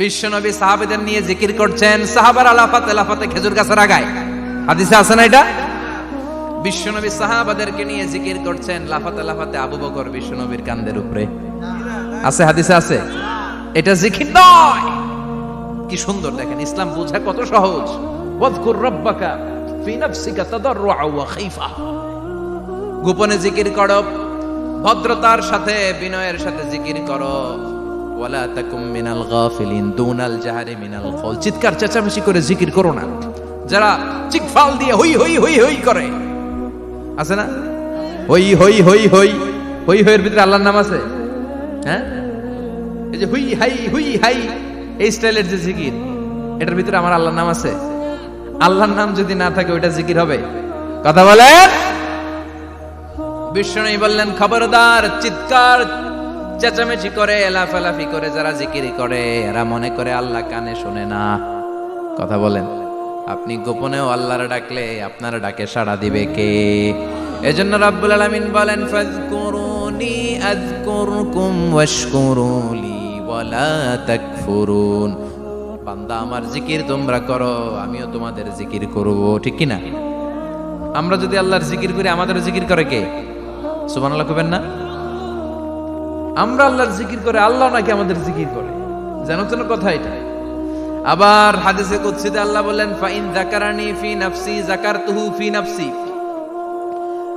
বিশ্বনবী সাহাবাদের নিয়ে জিকির করছেন, সাহাবারা লাফাতে লাফাতে খেজুর গাছের আগায়। হাদিসে আছে না এটা? বিশ্বনবী সাহাবাদেরকে নিয়ে জিকির করছেন, লাফাতে লাফাতে আবু বকর বিশ্বনবীর কাঁধের উপরে আছে। হাদিসে আছে। এটা জিকির নয়। কি সুন্দর দেখেন, ইসলাম বোঝা কত সহজ। ওয়াযকুর রাব্বাকা ফি নাফসিকা তাদাররুআ ওয়া খাইফা, গোপনে জিকির করো, ভদ্রতার সাথে বিনয়ের সাথে জিকির করো। ওয়ালা তাকুম মিনাল গাফিলিন দুনাল জাহরি মিনাল কওল, চিৎকার চেঁচামেচি করে জিকির করো না। যারা চিকফাল দিয়ে হই হই হই হই করে, আছে না? হই হই হই হই হই হইয়ের ভিতরে আল্লাহর নাম আছে। হ্যাঁ, এই যে হুই হাই হুই হাই এই স্টাইলের যে জিকির, এটার ভিতরে আমার আল্লাহর নাম আছে? আল্লাহর নাম যদি না থাকে ওইটা জিকির হবে? কথা বলেন। বিষ্ণু বললেন, খবরদার, চিৎকার চেঁচামেচি করে লাফালাফি করে যারা জিকির করে এরা মনে করে আল্লাহ কানে শোনে না। কথা বলেন। আপনি গোপনেও আল্লাহর ডাকলে আপনার ডাকে সাড়া দিবে কে? এজন্য রাব্বুল আলামিন বলেন, ফাযকুরুনি আযকুরকুম ওয়াশকুরুলি ওয়ালা তাকফুরুন। বান্দা আমার জিকির তোমরা করো, আমিও তোমাদের জিকির করব। ঠিক কি না? আমরা যদি আল্লাহর জিকির করি, আমাদের জিকির করে কে? সুবহানাল্লাহ কইবেন না? আমরা আল্লাহর জিকির করে, আল্লাহ নাকি আমাদের জিকির করে। জানো তো না কথা এটা? আবার হাদিসে কুদসিতে আল্লাহ বলেন, ফাইন যাকারানি ফি নাফসি যাকারতুহু ফি নাফসি।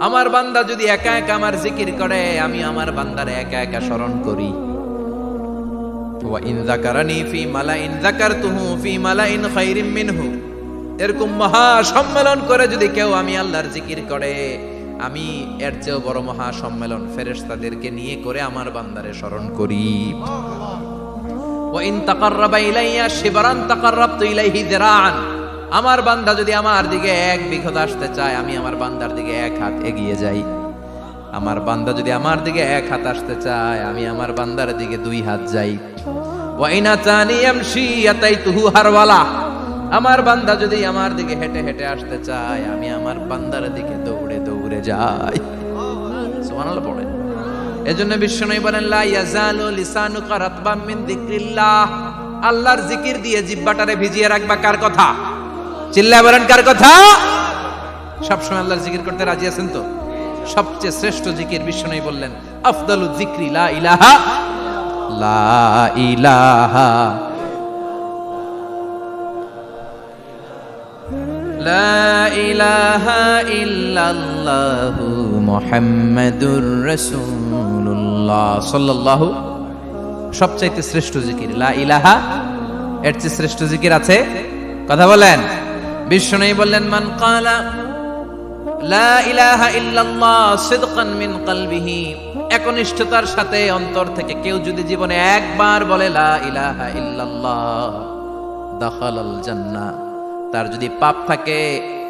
আমার বান্দা যদি একা একা আমার জিকির করে, আমি আমার বান্দারে একা একা স্মরণ করি। ওয়া ইন যাকারানি ফি মালাইন যাকারতুহু ফি মালাইন খায়রিম মিনহু। এরকম মহা সম্মেলন করে যদি কেউ আমি আল্লাহর জিকির করে, আমি এর চেয়েও বড় মহা সম্মেলন ফেরেশতাদেরকে নিয়ে করে আমার বান্দারে স্মরণ করি। ওয়া ইন তাকাররাবা ইলাইয়া শিবরান তাকাররাবতু ইলাইহি যিরাআন। আমার বান্দা যদি আমার দিকে এক বিঘত আসতে চায়, আমি আমার বান্দার দিকে এক হাত এগিয়ে যাই। আমার বান্দা যদি আমার দিকে এক হাত আসতে চায়, আমি আমার বান্দার দিকে দুই হাত যাই। ওয়া ইন আতানি ইয়ামশি আতাইতুহু হারওয়ালা। আমার বান্দা যদি আমার দিকে হেঁটে হেঁটে আসতে চায়, আমি আমার বান্দার দিকে দৌড়ে দৌড়ে যাই। সুবহানাল্লাহ পড়েন। এজন্য বিশ্বনবী বলেন, লা ইয়াজালু লিসানুকা রাতবাম মিন যিকরিল্লাহ। আল্লাহর জিকির দিয়ে জিহ্বাটারে ভিজিয়ে রাখবা। কার কথা? চিল্লায় বলেন, কার কথা? সবসময় আল্লাহর জিকির করতে রাজি আছেন তো? সবচেয়ে শ্রেষ্ঠ জিকির বিশ্বনবী বললেন, আফদালু যিকরি লা ইলাহা লা ইলাহা লা ইলাহা ইল্লাল্লাহু মুহাম্মাদুর রাসূলুল্লাহ সাল্লাল্লাহু। সবচাইতে শ্রেষ্ঠ জিকির লা ইলাহা। এর চেয়ে শ্রেষ্ঠ জিকির আছে? কথা বলেন। বিশ্বনবী বললেন, মান ক্বালা লা ইলাহা ইল্লাল্লাহ সিদকান মিন কলবিহি। একনিষ্ঠতার সাথে অন্তর থেকে কেউ যদি জীবনে একবার বলে লা ইলাহা ইল্লাল্লাহ, দাখালাল জান্নাহ। তার যদি পাপ থাকে,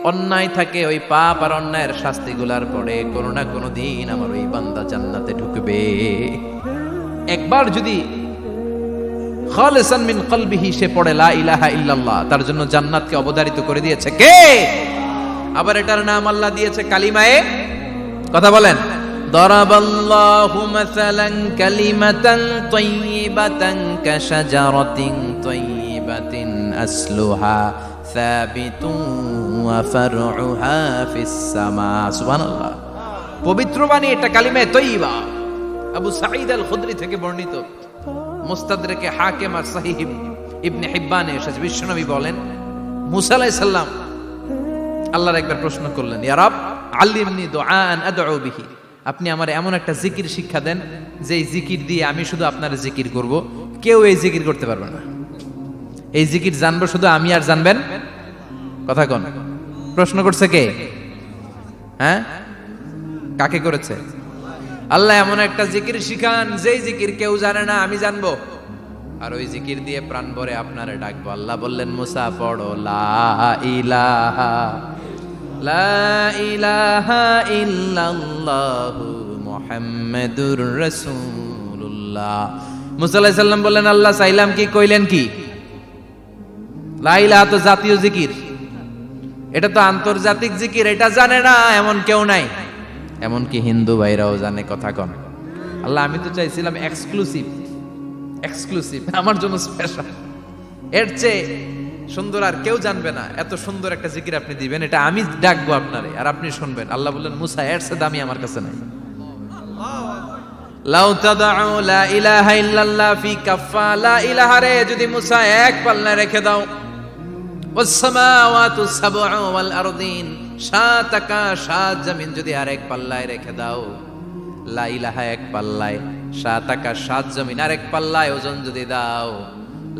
অন্যায় থাকে, ওই পাপ আর অন্যায়ের শাস্তিগুলার পরে কোনো না কোনো দিন আমার ওই বান্দা জান্নাতে ঢুকবে। একবার যদি খালিসান মিন কলবিহি সে পড়ে লা ইলাহা ইল্লাল্লাহ, তার জন্য জান্নাতকে অবধারিত করে দিয়েছে কে? আবার এটার নাম আল্লাহ দিয়েছে কালিমায়ে। কথা বলেন। দারাবাল্লাহু মাসালান কালিমাতান তাইয়িবাতান কাশাজারাতিন তাইয়িবাতিন আসলুহা সাবিতুন ওয়া ফারউহা ফিস সামা। সুবহানাল্লাহ। পবিত্র বাণী এটা কালিমায়ে তাইয়িবা। আবু সাঈদ আল খুদরি থেকে বর্ণিত, মুস্তাদরাকে হাকিম আর সহিহ ইবনে হিব্বানে এসেছে। বিশ্বনবী বলেন, মুসা আলাইহিস সালাম আল্লাহর একবার প্রশ্ন করলেন, ইয়া রাব আল্লিমনি দুআআন আদউ বিহি। আপনি আমার এমন একটা জিকির শিক্ষা দেন যে জিকির দিয়ে আমি শুধু আপনার জিকির করব, কেউ এই জিকির করতে পারবে না। এই জিকির জানবো শুধু আমি, আর জানবেন। কথা কোন? প্রশ্ন করছে কে? হ্যাঁ, কাকে করেছে? আল্লাহ এমন একটা জিকির শিখান যেই জিকির কেউ জানে না, আমি জানবো, আর ওই জিকির দিয়ে প্রাণ ভরে আপনারে ডাকবো। আল্লাহ বললেন, মুসা পড়ো লা ইলাহা লা ইলাহা ইল্লাল্লাহু মুহাম্মাদুর রাসূলুল্লাহ। মুসা আলাইহিস সালাম বললেন, আল্লাহ চাইলাম কি, কইলেন কি? লা ইলাহা তো জাতীয় জিকির, এটা তো আন্তর্জাতিক জিকির, এটা জানে না এমন কেউ নাই। এমনকি হিন্দু ভাইরাও জানে। কথা কন। আল্লাহ আমি তো চাইছিলাম এক্সক্লুসিভ, আমার জন্য স্পেশাল। এর চেয়ে সুন্দর আর কেউ জানবে না। এত সুন্দর একটা জিকির আপনি দিবেন, এটা আমি ডাকবো আপনারে আর আপনি শুনবেন। আল্লাহ বললেন, মুসা এর চেয়ে দামি আমার কাছে নাই। লাউ তাদউ লা ইলাহা ইল্লাল্লাহ ফি কাফা, লা ইলাহা রে যদি মুসা এক পাল্লায় রেখে দাও, ওয়াস সামাওয়াতু সাবউ ওয়াল আরদিন, সাত আকাশ সাত জমিন যদি আরেক পাল্লায় রেখে দাও, লা ইলাহা এক পাল্লায়, সাত আকাশ সাত জমিন আরেক পাল্লায় ওজন যদি দাও,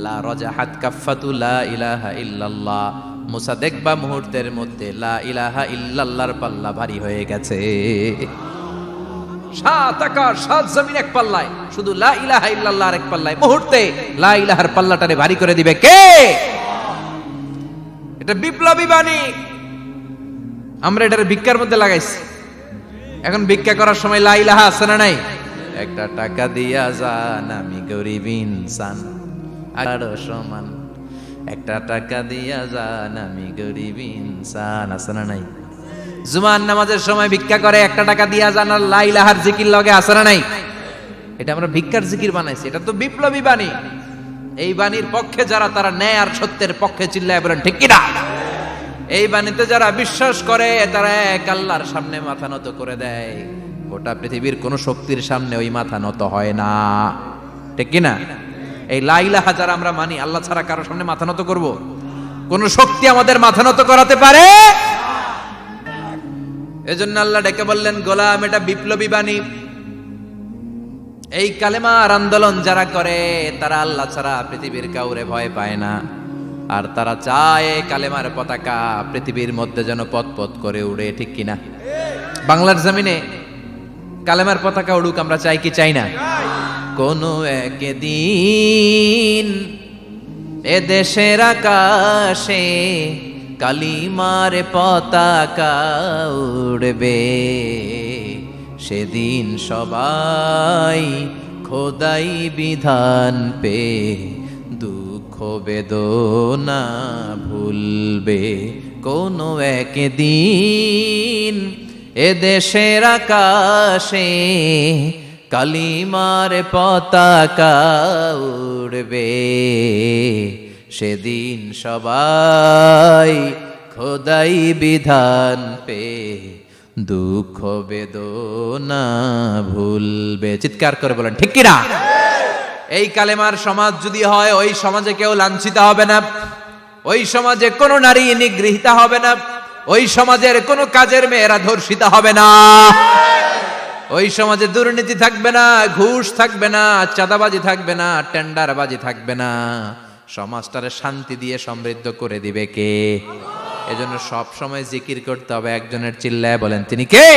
লা রাজাহাত কাফাতু লা ইলাহা ইল্লাল্লাহ, মুসা দেখবা মুহূর্তের মধ্যে লা ইলাহা ইল্লাল্লাহর পাল্লা ভারী হয়ে গেছে। সাত আকাশ সাত জমিন এক পাল্লায়, শুধু লা ইলাহা ইল্লাল্লাহ এক পাল্লায়, মুহূর্তে লা ইলাহার পাল্লাটারে ভারী করে দিবে কে? এটা বিপ্লবী বাণী। আমরা এটার ভিক্ষার মধ্যে লাগাইছি। এখন ভিক্ষা করার সময় লা ইলাহা আছে না নাই? একটা টাকা দিয়া যান, আমি গরিব ইনসান আর সমান, একটা টাকা দিয়া যান, আমি গরিব ইনসান, আছে না নাই? জুমার নামাজের সময় ভিক্ষা করে, একটা টাকা দিয়া যান, আর লা ইলাহার জিকির লগে, আছে না নাই? এটা আমরা ভিক্ষার জিকির বানাইছি। এটা তো বিপ্লবী বাণী। এই বাণীর পক্ষে যারা, তারা ন্যায় আর সত্যের পক্ষে চিল্লায় বলেন ঠিক কিনা? এই বাণীতে যারা বিশ্বাস করে, তারা এক আল্লাহর সামনে মাথা নত করে দেয়। গোটা পৃথিবীর কোন শক্তির সামনে ওই মাথা নত হয় না, ঠিক কিনা? এই লা ইলাহা যারা আমরা মানি, আল্লাহ ছাড়া কারোর সামনে মাথা নত করব? কোন শক্তি আমাদের মাথা নত করাতে পারে? এজন্য আল্লাহ ডেকে বললেন, গোলাম এটা বিপ্লবী বাণী। এই কালেমার আন্দোলন যারা করে, তারা আল্লাহ ছাড়া পৃথিবীর কাউরে ভয় পায় না। আর তারা চায় কালেমার পতাকা পৃথিবীর মধ্যে যেন পথ করে উড়ে, ঠিক কিনা? বাংলার জমিনে কালেমার পতাকা উড়ুক, আমরা চাই কি চাই না? কোনো একদিন এ দেশের আকাশে কালিমার পতাকা উড়বে, সেদিন সবাই খোদাই বিধান পে দুঃখ বেদনা ভুলবে। কোনো একদিন এ দেশের আকাশে কালিমার পতাকা উড়বে, সেদিন সবাই খোদাই বিধান পে দুঃখ বেদনা ভুলবে। চিৎকার করে বলেন ঠিক কিনা? এই কালেমার সমাজ যদি হয়, ওই সমাজে কেউ লাঞ্ছিত হবে না, ওই সমাজে কোনো নারী নিগৃহীতা হবে না, ওই সমাজের কোনো কাজের মেয়েরা ধর্ষিত হবে না, ওই সমাজে দুর্নীতি থাকবে না, ঘুষ থাকবে না, চাঁদাবাজি থাকবে না, টেন্ডারবাজি থাকবে না। সমাজটারে শান্তি দিয়ে সমৃদ্ধ করে দিবে কে? এজন্য সব সময় জিকির করতে হবে একজনের, চিল্লায় বলেন তিনি কে?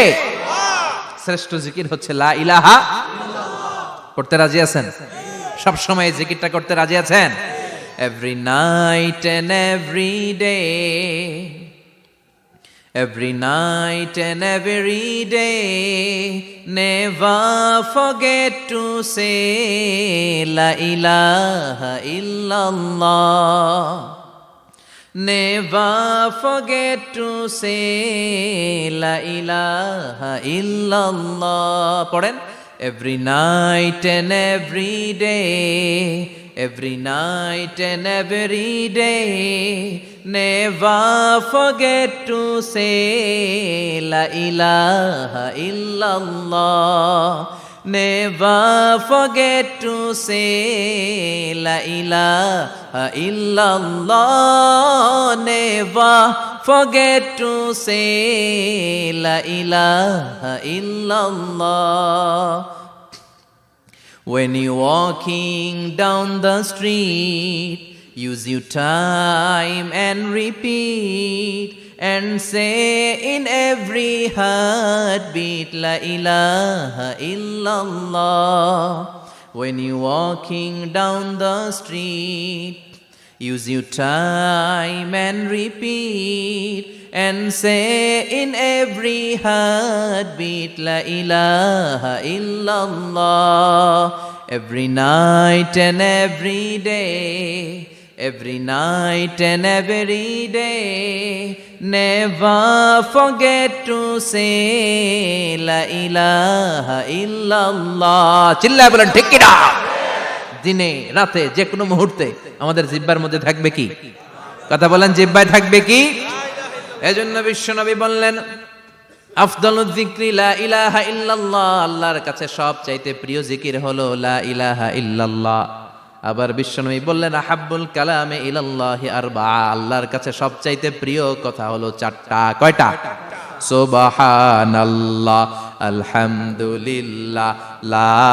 শ্রেষ্ঠ জিকির হচ্ছে লা ইলাহা। করতে রাজি আছেন? সব সময় জিকিরটা করতে রাজি আছেন? Every night and every day, every night and every day, never forget to say la ilaha illallah, never forget to say la ilaha illallah. পড়েন, every night and every day, every night and every day, never forget to say la ilaha illallah, never forget to say la ilaha illallah, never forget to say la ilaha illallah. When you're walking down the street, use your time and repeat, and say in every heartbeat la ilaha illallah. When you're walking down the street, use your time and repeat, and say in every heartbeat la ilaha illallah. Every night and every day, every night and every day, never forget to say la ilaha illallah. চিল্লায় বলেন ঠিক কিনা? দিনে রাতে যে কোনো মুহূর্তে আমাদের জিহ্বার মধ্যে থাকবে কি? কথা বলেন, জিহ্বায় থাকবে কি? এজন্য বিশ্বনবী বললেন, আফদালুয যিকরি লা ইলাহা ইল্লাল্লাহ, আল্লাহর কাছে সবচাইতে প্রিয় জিকির হলো লা ইলাহা ইল্লাল্লাহ। আবার বিশ্বনবী বললেন, আহাব্বুল কালামে ইলাল্লাহি আরবাআ, আল্লাহর কাছে সবচাইতে প্রিয় কথা হলো চারটা। কয়টা? সুবহানাল্লাহ, আলহামদুলিল্লাহ, লা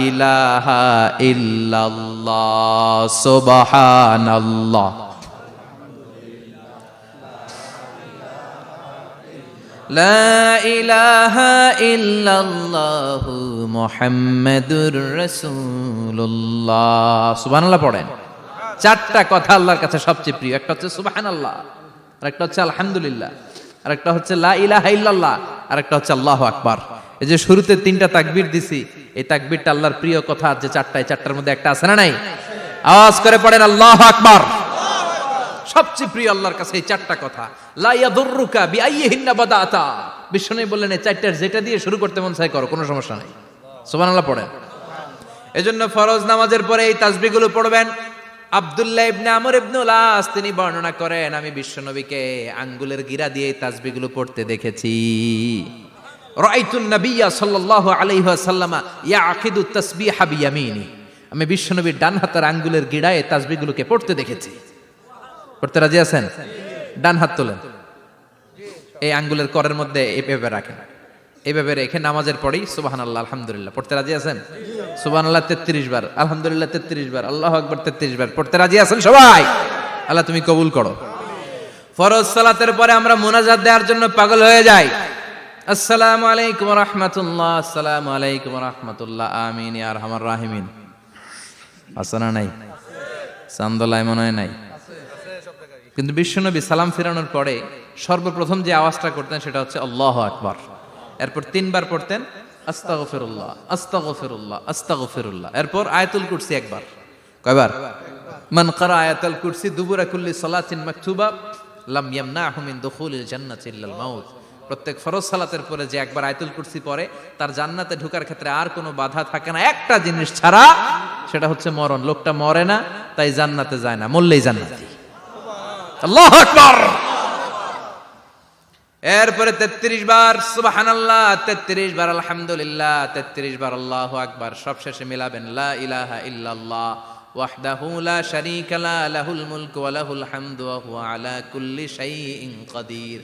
ইলাহা ইল্লাল্লাহ। সুবহানাল্লাহ, লা ইলাহা ইল্লাল্লাহু মুহাম্মাদুর রাসূলুল্লাহ। সুবহানাল্লাহ পড়েন। চারটা কথা আল্লাহর কাছে সবচেয়ে প্রিয়। একটা হচ্ছে সুবহানাল্লাহ, আরেকটা হচ্ছে আলহামদুলিল্লাহ, আরেকটা হচ্ছে লা ইলাহা ইল্লাল্লাহ, আরেকটা হচ্ছে আল্লাহু আকবার। এই যে শুরুতে তিনটা তাকবীর দিছি, এই তাকবীরটা আল্লাহর প্রিয় কথা যে চারটা, এই চারটার মধ্যে একটা আছে না নাই? আওয়াজ করে পড়েন আল্লাহু আকবার। সবচেয়ে প্রিয় আল্লাহর কাছে এই চারটা কথা। লা ইয়াদুররুকা বিআইয়িহিন্না বাদাতা, বিশ্বনবী বললেন এই চারটার যেটা দিয়ে শুরু করতে মন চায় করো, কোনো সমস্যা নাই। সুবহানাল্লাহ পড়েন। এজন্য ফরজ নামাজের পরে এই তাসবিহগুলো পড়বেন। আব্দুল্লাহ ইবনে আমর ইবনে আস তিনি বর্ণনা করেন, আমি বিশ্বনবীকে আঙ্গুলের গিরা দিয়ে এই তাসবিহগুলো পড়তে দেখেছি। রাআইতুন নাবিয়্যা সাল্লাল্লাহু আলাইহি ওয়াসাল্লাম ইয়াকিদু তাসবিহা বিয়ামিনি, আমি বিশ্বনবীর ডান হাতের আঙ্গুলের গিরায় এই তাসবিহগুলোকে পড়তে দেখেছি। পড়তে রাজি আছেন? ডান হাত তোলেন, এই আঙ্গুলের করের মধ্যে এইভাবে রাখেন, এইভাবে রেখে নামাজের পরেই সুবহানাল্লাহ আলহামদুলিল্লাহ পড়তে রাজি আছেন? সুবহানাল্লাহ 33 বার, আলহামদুলিল্লাহ 33 বার, আল্লাহু আকবার 33 বার পড়তে রাজি আছেন সবাই? আল্লাহ তুমি কবুল করো। ফরজ সালাতের পরে আমরা মুনাজাত দেওয়ার জন্য পাগল হয়ে যাই। আসসালামু আলাইকুম ওয়া রাহমাতুল্লাহ, আসসালামু আলাইকুম ওয়া রাহমাতুল্লাহ, আমিন ইয়া আরহামার রাহিমিন। আসনা নাই? চান্দলাই মনে হয় নাই। কিন্তু বিশ্বনবী সালাম ফিরানোর পরে সর্বপ্রথম যে আওয়াজটা করতেন সেটা হচ্ছে আল্লাহু আকবার। এরপর 3 বার পড়তেন আস্তাগফিরুল্লাহ, আস্তাগফিরুল্লাহ, আস্তাগফিরুল্লাহ। এরপর আয়াতুল কুরসি একবার। কয়বার? মান ক্বারা আয়াতুল কুরসি দুবুরা কুল্লি সালাতিন মাকতুবা লাম ইয়ামনাহু মিন দুখুলিল জান্নাতি ইল্লাল মাউত। প্রত্যেক ফরজ সালাতের পরে যে একবার আয়াতুল কুরসি পড়ে তার জান্নাতে ঢোকার ক্ষেত্রে আর কোনো বাধা থাকে না, একটা জিনিস ছাড়া, সেটা হচ্ছে মরণ। লোকটা মরে না, তাই জান্নাতে যায় না, মরলেই জান্নাতি। আল্লাহু আকবার। এরপরে 33 বার সুবহানাল্লাহ, 33 বার আলহামদুলিল্লাহ, 33 বার আল্লাহু আকবার। সবশেষে মিলাবেন লা ইলাহা ইল্লাল্লাহ ওয়াহদাহু লা শারীকা লা লাহুল মুলকু ওয়া লাহুল হামদু ওয়া হুয়া আলা কুল্লি শাইইন কাদির।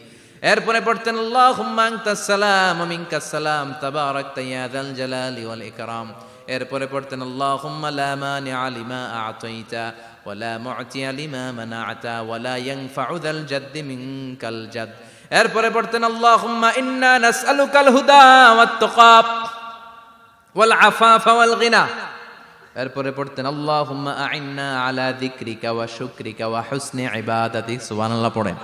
এরপরে পড়তেন আল্লাহুম্মা আনতাস সালাম ওয়া মিনকাস সালাম তাবারাকতা ইয়া যাল জালালি ওয়াল ইকরাম। এরপরে পড়তেন আল্লাহুম্মা লা মানিআ লিমা আ'তাইতা ওয়া লা মু'তিয়া লিমা মানা'তা ওয়া লা ইয়ানফা'ু যাল জাদ্দি মিনকাল জাদ। এরপরে পড়তেন আল্লাহুম্মা ইন্না নাসআলুকাল হুদা ওয়াত তুকা ওয়াল আফাফা ওয়াল গিনা। এরপরে পড়তেন আল্লাহুম্মা আ'ইন্না আলা যিকরিকা ওয়া শুকরিকা ওয়া হুসনি ইবাদাতিক। সুবহানাল্লাহ পড়েন।